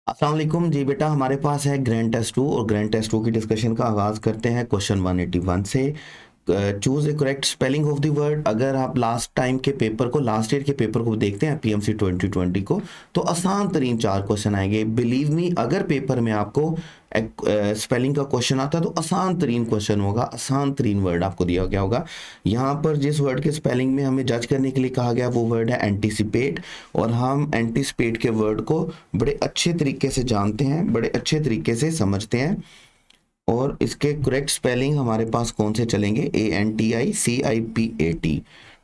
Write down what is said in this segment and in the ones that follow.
अस्सलाम वालेकुम जी बेटा, हमारे पास है ग्रैंड टेस्ट 2 और ग्रैंड टेस्ट 2 की डिस्कशन का आगाज़ करते हैं क्वेश्चन 181 से। Choose A correct spelling of the word. अगर आप लास्ट टाइम के पेपर को, लास्ट ईयर के पेपर को देखते हैं पीएमसी 2020 को, तो आसान तरीन 4 क्वेश्चन आएंगे। बिलीव मी, अगर पेपर में आपको स्पेलिंग का क्वेश्चन आता है तो आसान तरीन क्वेश्चन होगा, आसान तरीन वर्ड आपको दिया गया होगा। यहाँ पर जिस वर्ड के स्पेलिंग में हमें जज करने के लिए कहा गया वो वर्ड है एंटीसिपेट, और हम एंटीसिपेट के वर्ड को बड़े अच्छे तरीके से जानते हैं, बड़े अच्छे तरीके से समझते हैं। और इसके करेक्ट स्पेलिंग हमारे पास कौन से चलेंगे? ANTICIPAT।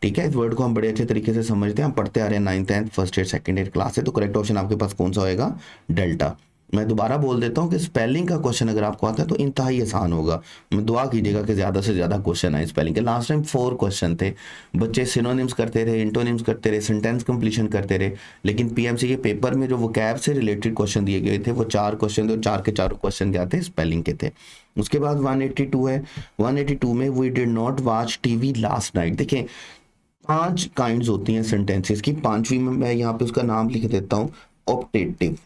ठीक है, इस वर्ड को हम बड़े अच्छे तरीके से समझते हैं, हम पढ़ते आ रहे हैं 9th 10th first year second year class से। तो करेक्ट ऑप्शन आपके पास कौन सा होएगा? डेल्टा। मैं दोबारा बोल देता हूँ कि स्पेलिंग का क्वेश्चन अगर आपको आता है तो इंतहाई आसान होगा। मैं दुआ कीजिएगा कि ज़्यादा से ज़्यादा क्वेश्चन आए स्पेलिंग के। लास्ट टाइम 4 क्वेश्चन थे, बच्चे सिनोनिम्स करते रहे, इंटोनिम्स करते रहे, सेंटेंस कंप्लीशन करते रहे, लेकिन पीएमसी के पेपर में जो वोकैब से रिलेटेड क्वेश्चन दिए गए थे वो 4 क्वेश्चन थे, और 4 के 4 क्वेश्चन क्या थे? स्पेलिंग के थे। उसके बाद 182 है। 182 में we did not watch TV last night. देखें, 5 काइंड्स होती हैं सेंटेंसेस की। 5वीं में मैं यहाँ पे उसका नाम लिख देता हूँ, ऑप्टेटिव।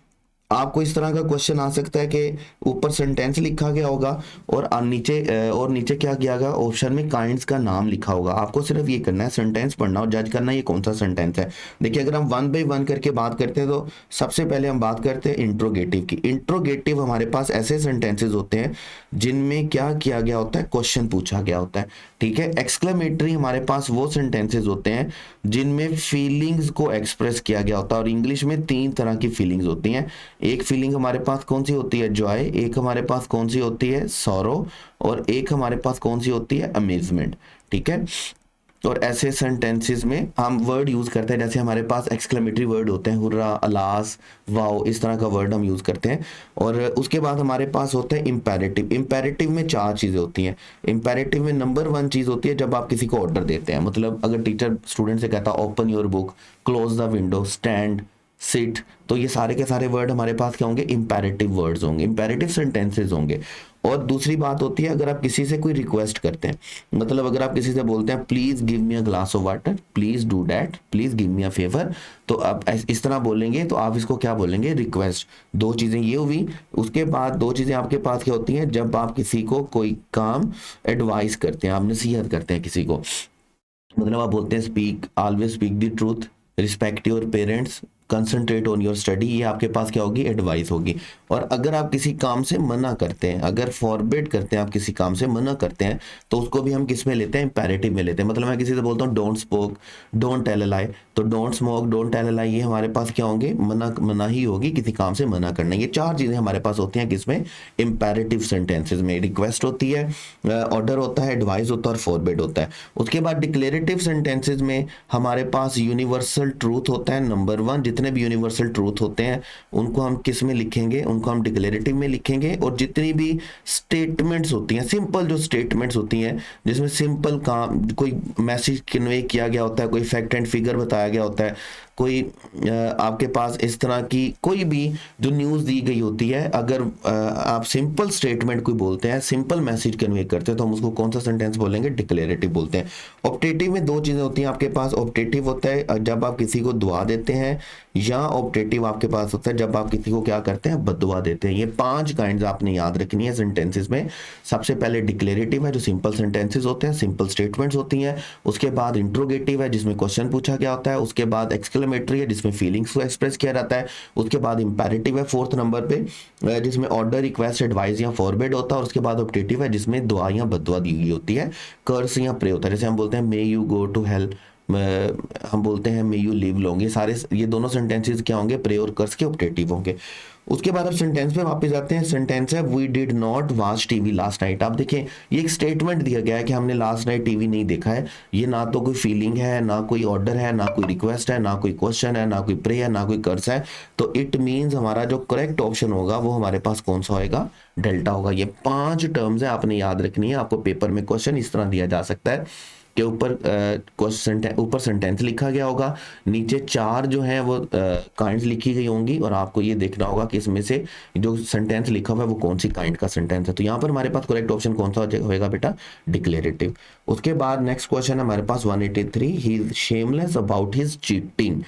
आपको इस तरह का क्वेश्चन आ सकता है कि ऊपर सेंटेंस लिखा गया होगा और नीचे क्या किया गया? ऑप्शन में काइंड्स का नाम लिखा होगा। आपको सिर्फ ये करना है, सेंटेंस पढ़ना और जज करना है ये कौन सा सेंटेंस है। देखिए, अगर हम 1 बाय 1 करके बात करते हैं तो सबसे पहले हम बात करते हैं इंट्रोगेटिव की। इंट्रोगेटिव हमारे पास ऐसे सेंटेंसेस होते हैं जिनमें क्या किया गया होता है? क्वेश्चन पूछा गया होता है। ठीक है। एक्सक्लेमेटरी हमारे पास वो सेंटेंसेस होते हैं जिनमें फीलिंग्स को एक्सप्रेस किया गया होता है, और इंग्लिश में 3 तरह की फीलिंग्स होती हैं। एक फीलिंग हमारे पास कौन सी होती है? जॉय। एक हमारे पास कौन सी होती है? सॉरो। और एक हमारे पास कौन सी होती है? अमेजमेंट। ठीक है। और ऐसे सेंटेंसेस में हम वर्ड यूज करते हैं, जैसे हमारे पास एक्सक्लेमेटरी वर्ड होते हैं, हुर्रा, अलास, वाओ, इस तरह का वर्ड हम यूज करते हैं। और उसके बाद हमारे पास होता है इंपेरेटिव। इंपेरेटिव में 4 चीजें होती हैं। इंपेरेटिव में नंबर 1 चीज होती है जब आप किसी को ऑर्डर देते हैं, मतलब अगर टीचर स्टूडेंट से कहता है open your book, close the window, stand, sit, तो ये सारे के सारे वर्ड हमारे पास क्या होंगे? इंपेरेटिव वर्ड्स होंगे, इंपेरेटिव सेंटेंसेस होंगे। और दूसरी बात होती है अगर आप किसी से कोई रिक्वेस्ट करते हैं, मतलब अगर आप किसी से बोलते हैं please give me a glass of water, please do that, please give me a favour, तो आप इस तरह बोलेंगे तो आप इसको क्या बोलेंगे? रिक्वेस्ट। 2 चीजें ये हुई। उसके बाद 2 चीजें आपके पास क्या होती हैं? जब आप किसी को कोई काम एडवाइस करते हैं, आप नसीहत करते हैं किसी को, मतलब आप बोलते हैं speak, always speak the truth, respect your parents, concentrate on your study, ये आपके पास क्या होगी? एडवाइस होगी। और अगर आप किसी काम से मना करते हैं, अगर फॉरबिड करते हैं, आप किसी काम से मना करते हैं, तो उसको भी हम किस में लेते हैं? इंपेरेटिव में लेते हैं। मतलब मैं किसी से बोलता हूँ don't spoke, don't tell a lie, तो don't smoke, don't tell a lie, ये हमारे पास क्या होंगे? मना ही होगी, किसी काम से मना करना। ये 4 चीजें हमारे पास होती हैं किसमें? इंपेरेटिव सेंटेंसेस में। रिक्वेस्ट होती है, ऑर्डर होता है, एडवाइस होता है और फॉरबिड होता है। उसके बाद डिक्लेरेटिव सेंटेंसेस में हमारे पास यूनिवर्सल ट्रूथ होता है नंबर 1। जितने भी यूनिवर्सल ट्रूथ होते हैं उनको हम किस में लिखेंगे? उनको हम डिक्लेरेटिव में लिखेंगे। और जितनी भी स्टेटमेंट्स होती हैं, सिंपल जो स्टेटमेंट्स होती हैं जिसमें सिंपल काम, कोई मैसेज कन्वे किया गया होता है, कोई फैक्ट एंड फिगर बताया गया होता है, कोई आपके पास इस तरह की कोई भी जो न्यूज़ दी गई होती है, अगर आप सिंपल स्टेटमेंट कोई बोलते हैं, सिंपल मैसेज कन्वे करते हैं, तो हम उसको कौन सा सेंटेंस बोलेंगे? डिक्लेरेटिव बोलते हैं। ऑप्टेटिव में 2 चीज़ें होती हैं आपके पास। ऑप्टेटिव होता है जब आप किसी को दुआ देते हैं, या ऑप्टेटिव आपके पास होता है जब आप किसी को क्या करते हैं? बददुआ देते हैं। ये 5 काइंड्स आपने याद रखनी है सेंटेंसेस में। सबसे पहले डिक्लेरेटिव है जो सिंपल सेंटेंसेस होते हैं, सिंपल स्टेटमेंट्स होती हैं। उसके बाद इंट्रोगेटिव है जिसमें क्वेश्चन पूछा गया होता है। उसके बाद एक्सक्लेमेटरी है जिसमें फीलिंग्स को एक्सप्रेस किया जाता है। उसके बाद इंपेरेटिव है 4th नंबर पे, जिसमें ऑर्डर, रिक्वेस्ट, एडवाइस या फॉरबिड होता है। और उसके बाद ऑप्टेटिव है जिसमें दुआ या बददुआ दी गई होती है, कर्स या प्रे होता है। जैसे हम बोलते हैं may you go to hell, हम बोलते हैं मे यू लिव लॉन्ग। ये दोनों सेंटेंसेस क्या होंगे? प्रे और कर्स के ऑप्टेटिव होंगे। उसके बाद अब सेंटेंस पे वापस जाते हैं। सेंटेंस है we did not watch TV last night. आप देखें, ये एक स्टेटमेंट दिया गया है कि हमने लास्ट नाइट टीवी नहीं देखा है। ये ना तो कोई फीलिंग है, ना कोई ऑर्डर है, ना कोई रिक्वेस्ट है, ना कोई क्वेश्चन है, ना कोई प्रे है, ना कोई कर्स है। तो इट मीन्स हमारा जो करेक्ट ऑप्शन होगा वो हमारे पास कौन सा होगा? डेल्टा होगा। ये 5 टर्म्स है, आपने याद रखनी है। आपको पेपर में क्वेश्चन इस तरह दिया जा सकता है के ऊपर सेंटेंस लिखा गया होगा, नीचे 4 जो है वो काइंड्स लिखी गई होंगी, और आपको ये देखना होगा कि इसमें से जो सेंटेंस लिखा हुआ है वो कौन सी काइंड का सेंटेंस है। तो यहाँ पर हमारे पास करेक्ट ऑप्शन कौन सा होएगा बेटा? डिक्लेरेटिव। उसके बाद नेक्स्ट क्वेश्चन है हमारे पास 183, he is shameless about his cheating.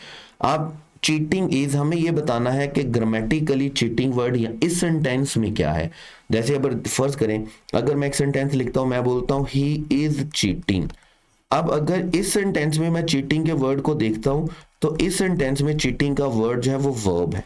आप चीटिंग इज, हमें ये बताना है कि ग्रामेटिकली चीटिंग वर्ड या इस सेंटेंस में क्या है। जैसे अगर फर्ज करें, अगर मैं एक सेंटेंस लिखता हूं, मैं बोलता हूं ही इज चीटिंग। अब अगर इस सेंटेंस में मैं चीटिंग के वर्ड को देखता हूं, तो इस सेंटेंस में चीटिंग का वर्ड जो है वो वर्ब है।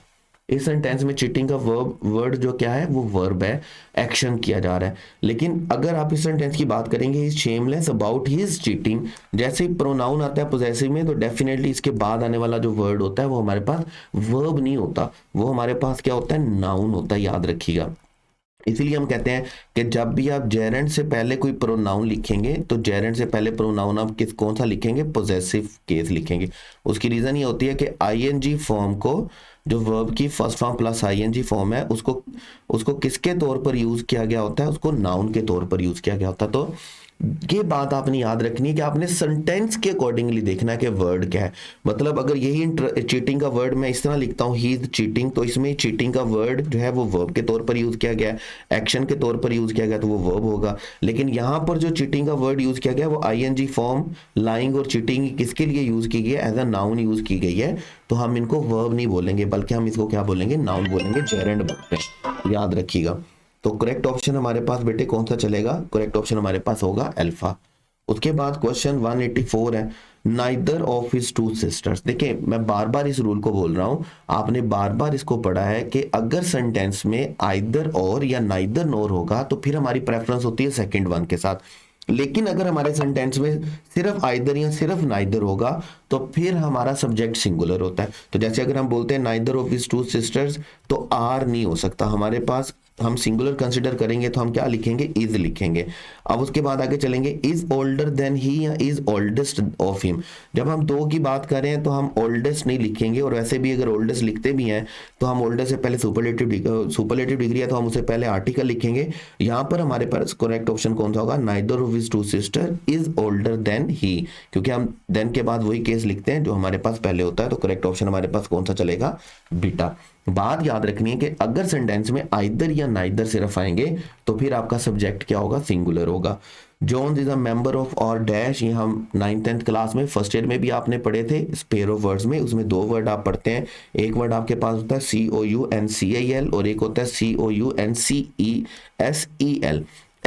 इस सेंटेंस में चीटिंग का वर्ड जो क्या है वो वर्ब है, एक्शन किया जा रहा है। लेकिन अगर आप इस सेंटेंस की बात करेंगे, he is shameless about his cheating, जैसे ही प्रोनाउन आता है पोजेसिव में, तो डेफिनेटली इसके बाद आने वाला जो वर्ड होता है वो हमारे पास वर्ब नहीं होता, वो हमारे पास क्या होता है, नाउन होता है, याद रखिएगा। इसीलिए हम कहते हैं कि जब भी आप जेरेंड से पहले कोई प्रोनाउन लिखेंगे, तो जेरेंड से पहले प्रोनाउन आप कौन सा लिखेंगे, पोजेसिव केस लिखेंगे। उसकी रीजन ये होती है कि आईएनजी फॉर्म को, जो वर्ब की first form plus ING form है, उसको किसके तौर पर यूज किया गया होता है, उसको नाउन के तौर पर यूज किया गया होता है। तो ये बात आपने याद रखनी है कि आपने सेंटेंस के अकॉर्डिंगली देखना है कि वर्ड क्या है। मतलब अगर यही चीटिंग का वर्ड मैं इस तरह लिखता हूँ, ही इज चीटिंग, तो इसमें चीटिंग का वर्ड जो है वो वर्ब के तौर पर यूज किया गया है, एक्शन के तौर पर यूज किया गया, तो वो वर्ब होगा। लेकिन यहाँ पर जो चीटिंग का वर्ड यूज किया गया वो आईएनजी फॉर्म, लाइंग और चीटिंग किसके लिए यूज की गई है, एज अ नाउन यूज की गई है। तो हम इनको वर्ब नहीं बोलेंगे, बल्कि हम इसको क्या बोलेंगे, नाउन बोलेंगे, जेरेंड बोलते हैं, याद रखिएगा। तो करेक्ट ऑप्शन हमारे पास बेटे कौन सा चलेगा, करेक्ट ऑप्शन हमारे पास होगा अल्फा। उसके बाद क्वेश्चन 184 है, neither of his two sisters. देखिए मैं बार बार इस रूल को बोल रहा हूं, आपने बार बार इसको पढ़ा है कि अगर सेंटेंस में आइदर और या नाइदर नोर होगा तो फिर हमारी प्रेफरेंस होती है सेकंड वन के साथ। लेकिन अगर हमारे सेंटेंस में सिर्फ आइदर या सिर्फ नाइदर होगा तो फिर हमारा सब्जेक्ट सिंगुलर होता है। तो जैसे अगर हम बोलते हैं neither of his two sisters, तो आर नहीं हो सकता हमारे पास, हम सिंगुलर कंसिडर करेंगे तो हम क्या लिखेंगे, इज लिखेंगे। अब उसके बाद आगे चलेंगे, इज ओल्डर देन ही या इज ओल्डेस्ट ऑफ हिम। जब हम दो की बात करें तो हम ओल्डेस्ट नहीं लिखेंगे, और वैसे भी अगर ओल्डेस्ट लिखते भी हैं तो हम ओल्डेस्ट से पहले सुपरलेटिव डिग्री है तो हम उसे पहले आर्टिकल लिखेंगे। यहाँ पर हमारे पास करेक्ट ऑप्शन कौन सा होगा, neither of his two sister is older than he, क्योंकि हम देन के बाद वही केस लिखते हैं जो हमारे पास पहले होता है। तो करेक्ट ऑप्शन हमारे पास कौन सा चलेगा, बीटा। बात याद रखनी है कि अगर सेंटेंस में आइदर या नाइदर सिर्फ आएंगे तो फिर आपका सब्जेक्ट क्या होगा, सिंगुलर होगा। Johns is a member of और डैश, ये हम 9th-10th क्लास में फर्स्ट ईयर में भी आपने पढ़े थे, स्पेयर ऑफ वर्ड्स में। उसमें दो वर्ड आप पढ़ते हैं, एक वर्ड आपके पास होता है COUNCIL और एक होता है COUNCESEL।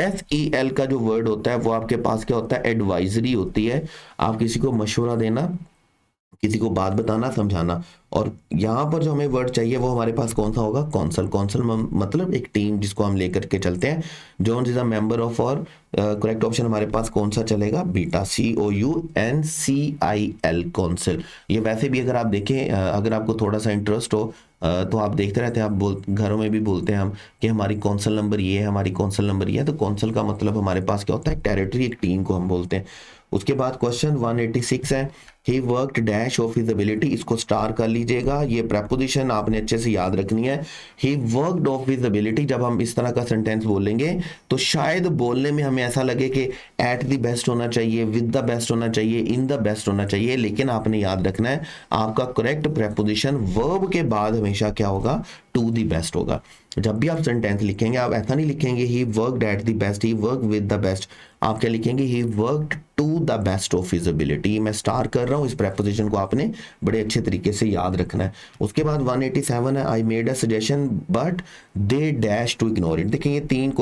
SEL का जो वर्ड होता है वो आपके पास क्या होता है, एडवाइजरी होती है। आप किसी को मशवरा देना, किसी को बात बताना, समझाना। और यहाँ पर जो हमें वर्ड चाहिए वो हमारे पास कौन सा होगा, कौंसल। कौंसल मतलब एक टीम जिसको हम लेकर के चलते हैं। Jones is a member of, और करेक्ट ऑप्शन हमारे पास कौन सा चलेगा, बीटा, COUNCIL, कौंसल। ये वैसे भी अगर आप देखें, अगर आपको थोड़ा सा इंटरेस्ट हो तो आप देखते रहते हैं, आप घरों में भी बोलते हैं हम कि हमारी कौंसल नंबर ये है, हमारी कौंसल नंबर ये है। तो कौंसल का मतलब हमारे पास क्या होता है, टेरिटरी, एक टीम को हम बोलते हैं। उसके बाद क्वेश्चन 186 है, he worked dash of his ability, इसको स्टार कर लीजिएगा। ये प्रेपोजिशन आपने अच्छे से याद रखनी है, he worked of his ability. जब हम इस तरह का सेंटेंस बोलेंगे तो शायद बोलने में हमें ऐसा लगे कि एट द बेस्ट होना चाहिए, विद द बेस्ट होना चाहिए, इन द बेस्ट होना चाहिए, लेकिन आपने याद रखना है आपका करेक्ट प्रेपोजिशन वर्ब के बाद हमेशा क्या होगा, टू द बेस्ट होगा। जब भी आप सेंटेंस लिखेंगे आप ऐसा नहीं लिखेंगे he worked at the best, he work with the best, आप क्या लिखेंगे, he worked to the best of his ability. मैं स्टार कर रहा हूं, इस प्रेपोजिशन को आपने बड़े अच्छे तरीके से याद रखना है। उसके बाद 187 है, I made a suggestion but they dash to ignore it. देखिए ये तीन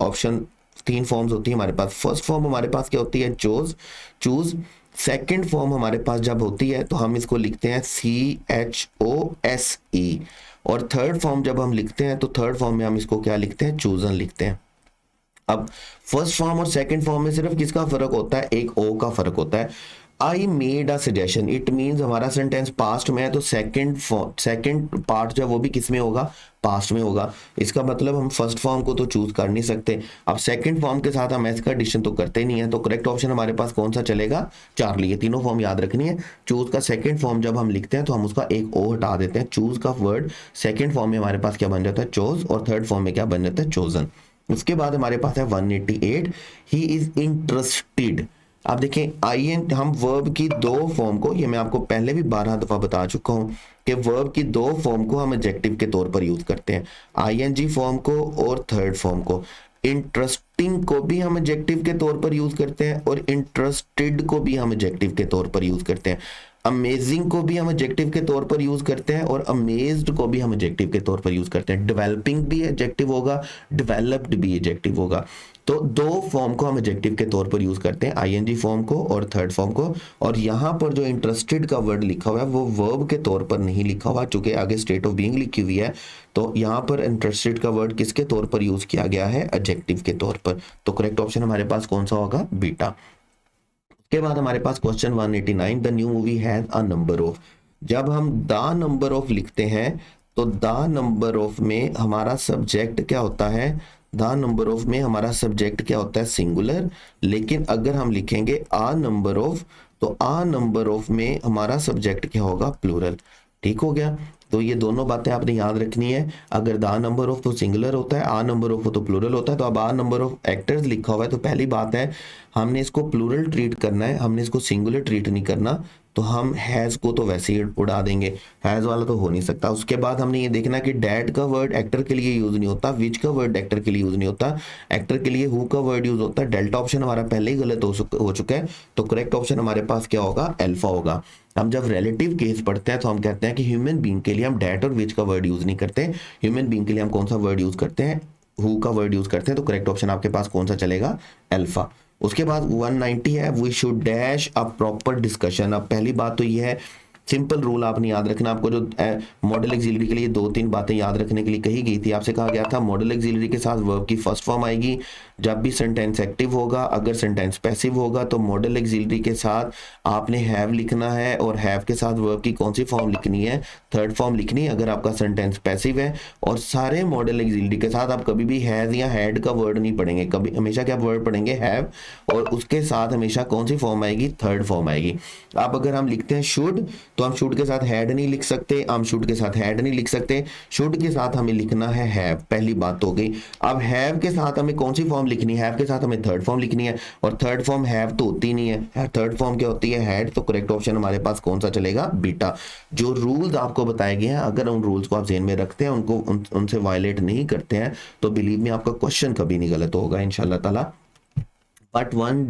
ऑप्शन, तीन फॉर्म्स होती है हमारे पास। फर्स्ट फॉर्म हमारे पास क्या होती है, चूज। सेकंड फॉर्म हमारे पास जब होती है तो हम इसको लिखते हैं CHOSE, और थर्ड फॉर्म जब हम लिखते हैं तो थर्ड फॉर्म में हम इसको क्या लिखते हैं, चूजन लिखते हैं। अब फर्स्ट फॉर्म और सेकंड फॉर्म में सिर्फ किसका फर्क होता है, एक ओ का फर्क होता है। I made a suggestion, it means हमारा सेंटेंस पास्ट में है तो सेकंड पार्ट जो वो भी किस में होगा, पास्ट में होगा। इसका मतलब हम फर्स्ट फॉर्म को तो चूज कर नहीं सकते, अब सेकंड फॉर्म के साथ हम इसका एडिशन तो करते ही नहीं है। तो करेक्ट ऑप्शन हमारे पास कौन सा चलेगा, चार्ली। ये तीनों फॉर्म याद रखनी है। चूज का सेकंड फॉर्म जब हम लिखते हैं तो हम उसका एक ओ हटा देते हैं। चूज का वर्ड सेकंड फॉर्म में हमारे पास क्या बन जाता है, चोज, और थर्ड फॉर्म में क्या बन जाता है, चोजन। उसके बाद हमारे पास है 188, ही इज इंटरेस्टेड। आप देखें आईएन, हम वर्ब की दो फॉर्म को, ये मैं आपको पहले भी 12 दफा बता चुका हूं कि वर्ब की दो फॉर्म को हम एडजेक्टिव के तौर पर यूज करते हैं, आईएनजी फॉर्म को और थर्ड फॉर्म को। इंटरेस्टिंग को भी हम एडजेक्टिव के तौर पर यूज करते हैं और इंटरेस्टेड को भी हम एडजेक्टिव के तौर पर यूज करते हैं। अमेजिंग को भी हम एडजेक्टिव के तौर पर यूज करते हैं और अमेज्ड को भी हम एडजेक्टिव के तौर पर यूज करते हैं। डेवलपिंग भी एडजेक्टिव होगा, डेवलप्ड भी एडजेक्टिव होगा। तो दो फॉर्म को हम एडजेक्टिव के तौर पर यूज करते हैं, आईएनजी फॉर्म को और थर्ड फॉर्म को। और यहाँ पर जो इंटरेस्टेड का वर्ड लिखा हुआ है वो वर्ब के तौर पर नहीं लिखा हुआ, चूंकि आगे स्टेट ऑफ बीइंग लिखी हुई है। तो यहाँ पर इंटरेस्टेड का वर्ड किसके तौर पर यूज किया गया है, एडजेक्टिव के तौर पर। तो करेक्ट ऑप्शन हमारे पास कौन सा होगा, बीटा। के बाद हमारे पास question 189, the new movie has a number of. जब हम द नंबर ऑफ लिखते हैं तो द नंबर ऑफ में हमारा सब्जेक्ट क्या होता है, द नंबर ऑफ में हमारा सब्जेक्ट क्या होता है, सिंगुलर। लेकिन अगर हम लिखेंगे आ नंबर ऑफ, तो आ नंबर ऑफ में हमारा सब्जेक्ट क्या होगा, प्लूरल। ठीक हो गया। तो ये दोनों बातें आपने याद रखनी है। अगर द नंबर ऑफ तो सिंगुलर होता है, आ नंबर ऑफ तो प्लूरल होता है। तो अब आ नंबर ऑफ एक्टर्स लिखा हुआ है, तो पहली बात है हमने इसको प्लूरल ट्रीट करना है, हमने इसको सिंगुलर ट्रीट नहीं करना। तो हम हैज को तो वैसे ही उड़ा देंगे, हैज वाला तो हो नहीं सकता। उसके बाद हमने ये देखना कि डैट का वर्ड एक्टर के लिए यूज नहीं होता, विच का वर्ड एक्टर के लिए यूज नहीं होता, एक्टर के लिए हु का वर्ड यूज होता है। डेल्टा ऑप्शन हमारा पहले ही गलत हो चुका है। तो करेक्ट ऑप्शन हमारे पास क्या होगा, अल्फा होगा। हम जब रिलेटिव केस पढ़ते हैं तो हम कहते हैं कि ह्यूमन बीइंग के लिए हम डैट और विच का वर्ड यूज नहीं करते, ह्यूमन बीइंग के लिए हम कौन सा वर्ड यूज करते हैं, हु का वर्ड यूज करते हैं। तो करेक्ट ऑप्शन आपके पास कौन सा चलेगा, अल्फा। उसके बाद 190 है, we should dash a proper discussion. अब पहली बात तो ये है, सिंपल रूल आपने याद रखना। आपको जो मॉडल एक्सिलरी के लिए 2-3 बातें याद रखने के लिए कही गई थी। आपसे कहा गया था मॉडल एक्सिलरी के साथ वर्ब की फर्स्ट फॉर्म आएगी जब भी सेंटेंस एक्टिव होगा। अगर सेंटेंस पैसिव होगा तो मॉडल एक्सिलरी के साथ आपने हैव लिखना है, और हैव के साथ वर्ब की कौन सी फॉर्म लिखनी है, थर्ड फॉर्म लिखनी है अगर आपका सेंटेंस पैसिव है। और सारे मॉडल एक्सिलरी के साथ आप कभी भी हैज या हैड का वर्ड नहीं पढ़ेंगे, कभी हमेशा क्या वर्ड पढ़ेंगे, हैव, और उसके साथ हमेशा कौन सी फॉर्म आएगी, थर्ड फॉर्म आएगी। अब अगर हम लिखते हैं शुड, तो हम शुड के साथ हैड नहीं लिख सकते, हम शुड के साथ हैड नहीं लिख सकते, शुड के साथ हमें लिखना है हैव। पहली बात हो गई। अब हैव के साथ हमें कौन सी फॉर्म लिखनी है, हैव के साथ हमें थर्ड फॉर्म लिखनी है, और थर्ड फॉर्म हैव तो होती नहीं है, थर्ड फॉर्म क्या होती है, हैड। तो करेक्ट ऑप्शन हमारे पास कौन सा चलेगा, बीटा। जो रूल्स आपको बताए गए हैं अगर उन रूल्स को आप ज़हन में रखते हैं, उनको उनसे वायलेट नहीं करते हैं, तो बिलीव में आपका क्वेश्चन कभी नहीं गलत होगा इंशाल्लाह ताला। But one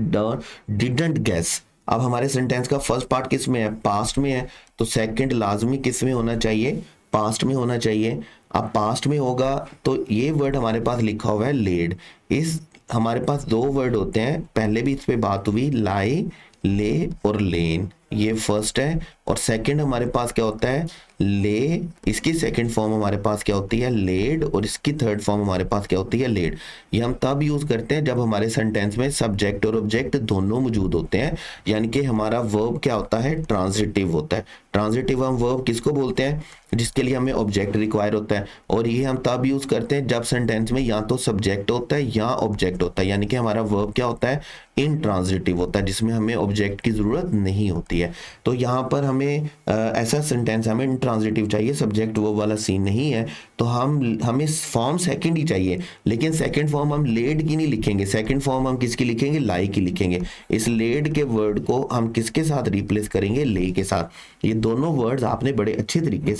didn't guess. अब हमारे सेंटेंस का फर्स्ट पार्ट किस में है, पास्ट में है, तो सेकंड लाजमी किस में होना चाहिए, पास्ट में होना चाहिए। अब पास्ट में होगा तो ये वर्ड हमारे पास लिखा हुआ है लेड। इस हमारे पास दो वर्ड होते हैं, पहले भी इस पे बात हुई, लाई, ले और लेन। ये फर्स्ट है, और सेकंड हमारे पास क्या होता है, ले। इसकी सेकंड फॉर्म हमारे पास क्या होती है, लेड, और इसकी थर्ड फॉर्म हमारे पास क्या होती है, लेड। ये हम तब यूज करते हैं जब हमारे सेंटेंस में सब्जेक्ट और ऑब्जेक्ट दोनों मौजूद होते हैं, यानी कि हमारा वर्ब क्या होता है, ट्रांजिटिव होता है। ट्रांजिटिव हम वर्ब किसको बोलते हैं, जिसके लिए हमें ऑब्जेक्ट रिक्वायर होता है। और ये हम तब यूज करते हैं जब सेंटेंस में या तो सब्जेक्ट होता है या ऑब्जेक्ट होता है, यानी कि हमारा वर्ब क्या होता है, इनट्रांजिटिव होता है, जिसमें हमें ऑब्जेक्ट की जरूरत नहीं होती है। तो यहाँ पर हमें ऐसा सेंटेंस हमें इनट्रांजिटिव चाहिए, सब्जेक्ट वर्ब वाला सीन नहीं है। तो हमें फॉर्म सेकंड ही चाहिए, लेकिन सेकंड फॉर्म हम लेड की नहीं लिखेंगे, सेकंड फॉर्म हम किसकी लिखेंगे, लाई की लिखेंगे। इस लेड के वर्ड को हम किसके साथ रिप्लेस करेंगे, ले के साथ। ये दोनों वर्ड्स आपने बड़े अच्छे तरीके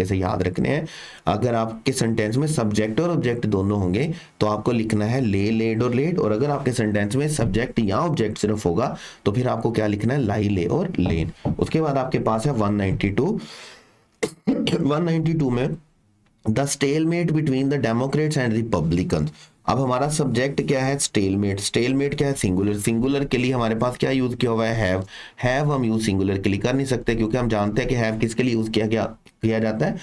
से याद रखने हैं। अगर आपके सेंटेंस में सब्जेक्ट और ऑब्जेक्ट दोनों होंगे तो आपको लिखना है ले, लेड और लेड। और अगर आपके सेंटेंस में सब्जेक्ट या ऑब्जेक्ट सिर्फ होगा तो फिर आपको क्या लिखना है, लाई, ले और लेन। उसके बाद आपके पास है 192 में the stalemate between the Democrats and Republican. अब हमारा सब्जेक्ट क्या है, स्टेलमेट। स्टेलमेट क्या है, सिंगुलर। सिंगुलर के लिए हमारे पास क्या यूज किया हुआ है, हैव। हैव हम यूज सिंगुलर के लिए कर नहीं सकते, क्योंकि हम जानते हैं कि हैव किसके लिए यूज किया जाता है,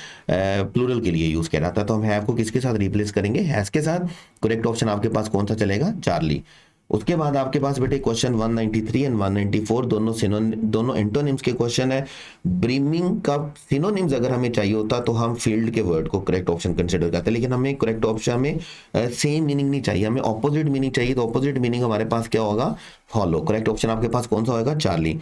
प्लूरल के लिए यूज किया जाता है। तो हम हैव को किसके साथ रिप्लेस करेंगे, हैज के साथ। करेक्ट ऑप्शन आपके पास कौन सा चलेगा, चार्ली। उसके बाद आपके पास बेटे क्वेश्चन 193 एंड 194 दोनों एंटोनिम्स के क्वेश्चन है। ब्रीमिंग का सिनोनिम्स अगर हमें चाहिए होता तो हम फील्ड के वर्ड को करेक्ट ऑप्शन कंसिडर करते हैं, लेकिन हमें करेक्ट ऑप्शन में सेम मीनिंग नहीं चाहिए, हमें ऑपोजिट मीनिंग चाहिए। तो ऑपोजिट मीनिंग हमारे पास क्या होगा, फॉलो। करेक्ट ऑप्शन आपके पास कौन सा होगा, चार्ली।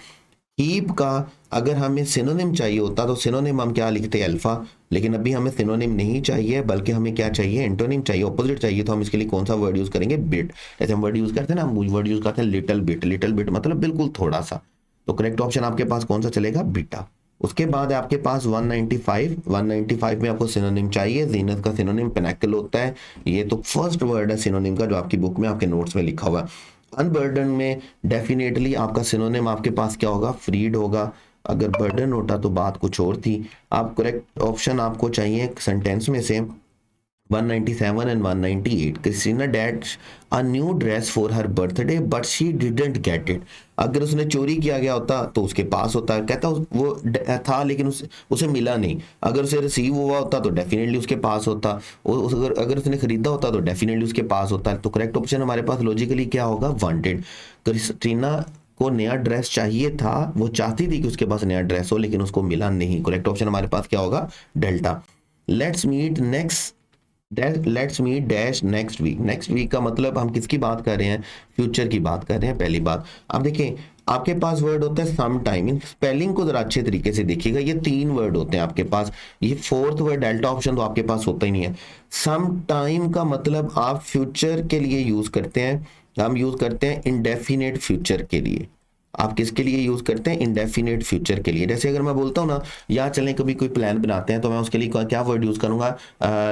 कीप का अगर हमें सिनोनिम चाहिए होता तो सिनोनिम हम क्या लिखते हैं, अल्फा। लेकिन अभी हमें सिनोनिम नहीं चाहिए, बल्कि हमें क्या चाहिए, एंटोनिम चाहिए, ऑपोजिट चाहिए। तो हम इसके लिए कौन सा वर्ड यूज करेंगे, बिट। जैसे हम वर्ड यूज करते हैं ना, हम वर्ड यूज करते हैं लिटिल बिट। लिटिल बिट मतलब बिल्कुल थोड़ा सा। तो करेक्ट ऑप्शन आपके पास कौन सा चलेगा, बीटा। उसके बाद आपके पास 195 में आपको सिनोनिम चाहिए। जीनत का सिनोनिम पिनैकल होता है। ये तो फर्स्ट वर्ड है सिनोनिम का जो आपकी बुक में, आपके नोट्स में लिखा हुआ है। अनबर्डन में डेफिनेटली आपका सिनोनिम आपके पास क्या होगा, फ्रीड होगा। अगर बर्डन होता तो बात कुछ और थी। आप करेक्ट ऑप्शन आपको चाहिए सेंटेंस में से 197 and 198 Christina dash a new dress for her birthday but she didn't get it. अगर उसने चोरी किया गया होता तो उसके पास होता, कहता वो था लेकिन उसे मिला नहीं। अगर उसे रिसीव हुआ होता तो डेफिनेटली उसके पास होता। अगर उसने खरीदा होता तो डेफिनेटली उसके पास होता। तो करेक्ट ऑप्शन हमारे पास लॉजिकली क्या होगा, वांटेड। क्रिस्टीना को नया ड्रेस चाहिए था, वो चाहती थी कि उसके पास नया ड्रेस हो लेकिन उसको मिला नहीं। करेक्ट ऑप्शन हमारे पास क्या होगा, delta. Let's meet dash next week. Next week का मतलब हम किसकी बात कर रहे हैं, फ्यूचर की बात कर रहे हैं। पहली बात आप देखें, आपके पास वर्ड होता है सम टाइम। इन स्पेलिंग को जरा अच्छे तरीके से देखिएगा, ये 3 वर्ड होते हैं आपके पास। ये 4th वर्ड डेल्टा ऑप्शन तो आपके पास होता ही नहीं है। सम टाइम का मतलब आप फ्यूचर के लिए यूज करते हैं, हम यूज करते हैं इंडेफिनेट फ्यूचर के लिए। आप किसके लिए यूज करते हैं, इंडेफिनेट फ्यूचर के लिए। जैसे अगर मैं बोलता हूँ ना, या चलें कभी कोई प्लान बनाते हैं, तो मैं उसके लिए क्या वर्ड यूज करूंगा,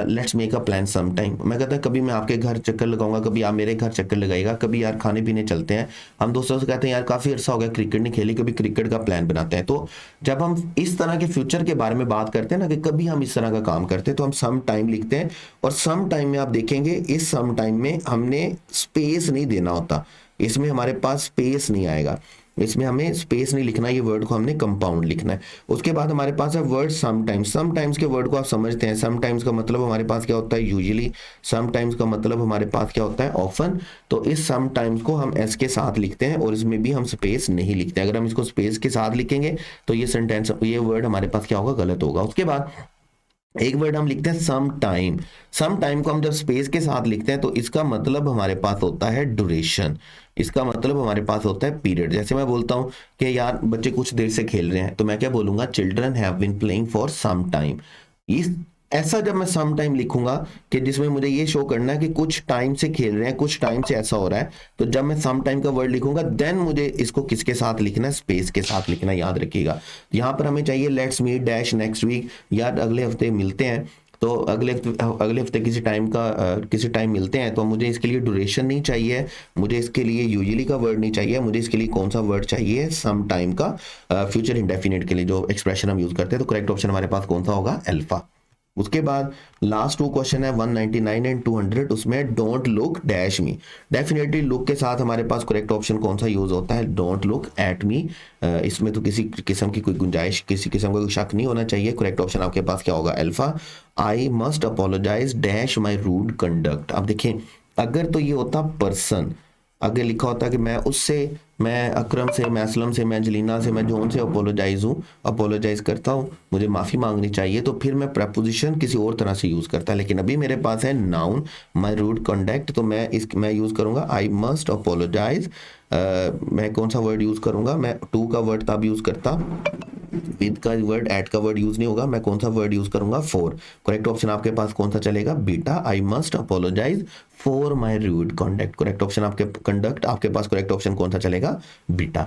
let's make a plan some time. मैं कहता हूँ कभी मैं आपके घर चक्कर लगाऊंगा, कभी आप मेरे घर चक्कर लगाएगा, कभी यार खाने पीने चलते हैं। हम दोस्तों से कहते हैं यार काफी अरसा हो गया क्रिकेट नहीं खेली, कभी क्रिकेट का प्लान बनाते हैं। तो जब हम इस तरह के फ्यूचर के बारे में बात करते हैं ना, कि कभी हम इस तरह का काम करते हैं, तो हम सम टाइम लिखते हैं। और सम टाइम में आप देखेंगे, इस सम टाइम में हमने स्पेस नहीं देना होता, इसमें हमारे पास स्पेस नहीं आएगा, इसमें हमें स्पेस नहीं लिखना, ये वर्ड को हमने कंपाउंड लिखना है। उसके बाद हमारे पास है वर्ड समटाइम्स। समटाइम्स के वर्ड को आप समझते हैं, समटाइम्स का मतलब हमारे पास क्या होता है, यूजुअली। समटाइम्स का मतलब हमारे पास क्या होता है, ऑफन। तो इस समटाइम्स को हम एस के साथ लिखते हैं और इसमें भी हम स्पेस नहीं लिखते। अगर हम इसको स्पेस के साथ लिखेंगे तो ये सेंटेंस, ये वर्ड हमारे पास क्या होगा, गलत होगा। उसके बाद एक वर्ड हम लिखते हैं सम टाइम। सम टाइम को हम जब स्पेस के साथ लिखते हैं तो इसका मतलब हमारे पास होता है ड्यूरेशन, इसका मतलब हमारे पास होता है पीरियड। जैसे मैं बोलता हूं कि यार बच्चे कुछ देर से खेल रहे हैं, तो मैं क्या बोलूंगा, children have been playing for some time. इस ऐसा जब मैं सम टाइम लिखूंगा कि जिसमें मुझे ये शो करना है कि कुछ टाइम से खेल रहे हैं, कुछ टाइम से ऐसा हो रहा है, तो जब मैं सम टाइम का वर्ड लिखूंगा देन मुझे इसको किसके साथ लिखना है, स्पेस के साथ लिखना, याद रखिएगा। यहाँ पर हमें चाहिए let's meet dash next week, यार अगले हफ्ते मिलते हैं। तो अगले हफ्ते किसी टाइम मिलते हैं, तो मुझे इसके लिए ड्यूरेशन नहीं चाहिए, मुझे इसके लिए यूजुअली का वर्ड नहीं चाहिए, मुझे इसके लिए कौन सा वर्ड चाहिए, सम टाइम का फ्यूचर इंडेफिनिट के लिए जो एक्सप्रेशन हम यूज करते हैं। तो करेक्ट ऑप्शन हमारे पास कौन सा होगा, अल्फा। उसके बाद लास्ट 2 क्वेश्चन है 199 एंड 200, उसमें don't look dash me. Definitely look के साथ हमारे पास करेक्ट ऑप्शन कौन सा यूज होता है, डोंट लुक एट मी। इसमें तो किसी किस्म की कोई गुंजाइश, किसी किस्म का कोई शक नहीं होना चाहिए। करेक्ट ऑप्शन आपके पास क्या होगा, alpha. I must apologise dash my rude conduct. अब देखें, अगर तो ये होता पर्सन, आगे लिखा होता कि मैं उससे, मैं अकरम से, मैं असलम से, मैं जलीना से, मैं जॉन से अपोलोजाइज करता हूँ, मुझे माफ़ी मांगनी चाहिए, तो फिर मैं प्रपोजिशन किसी और तरह से यूज़ करता। लेकिन अभी मेरे पास है नाउन, माई रूड कंडक्ट, तो मैं यूज़ करूँगा आई मस्ट अपोलोजाइज। मैं कौन सा वर्ड यूज़ करूँगा, मैं टू का वर्ड तब यूज़ करता, विद का वर्ड, एट का वर्ड यूज नहीं होगा। मैं कौन सा वर्ड यूज करूंगा, फॉर। करेक्ट ऑप्शन आपके पास कौन सा चलेगा, beta. I must apologise for my rude conduct. Correct option आपके कंडक्ट, आपके पास करेक्ट ऑप्शन कौन सा चलेगा, बीटा।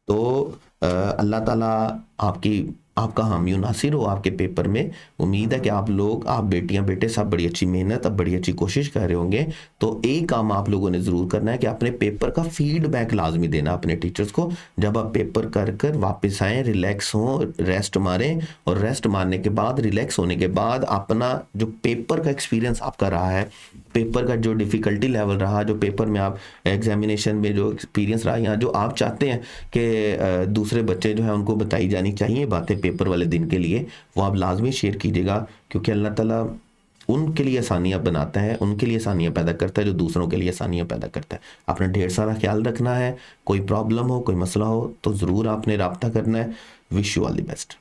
तो अल्लाह ताला आपका हामी नासिर हो आपके पेपर में। उम्मीद है कि आप लोग, आप बेटियां बेटे सब बड़ी अच्छी मेहनत, अब बड़ी अच्छी कोशिश कर रहे होंगे। तो एक काम आप लोगों ने ज़रूर करना है कि अपने पेपर का फीडबैक लाजमी देना अपने टीचर्स को। जब आप पेपर कर कर वापस आएँ, रिलैक्स हों, रेस्ट मारें, और रेस्ट मारने के बाद, रिलैक्स होने के बाद, अपना जो पेपर का एक्सपीरियंस आपका रहा है, पेपर का जो डिफ़िकल्टी लेवल रहा, जो पेपर में आप एग्जामिनेशन में जो एक्सपीरियंस रहा, या जो आप चाहते हैं कि दूसरे बच्चे जो है उनको बताई जानी चाहिए बातें पेपर वाले दिन के लिए, वो आप लाजमी शेयर कीजिएगा। क्योंकि अल्लाह ताला उनके लिए आसानियाँ बनाता है, उनके लिए आसानियाँ पैदा करता है जो दूसरों के लिए आसानियाँ पैदा करता है। आपने ढेर सारा ख्याल रखना है। कोई प्रॉब्लम हो, कोई मसला हो, तो ज़रूर आपने रब्ता करना है। Wish you all the best.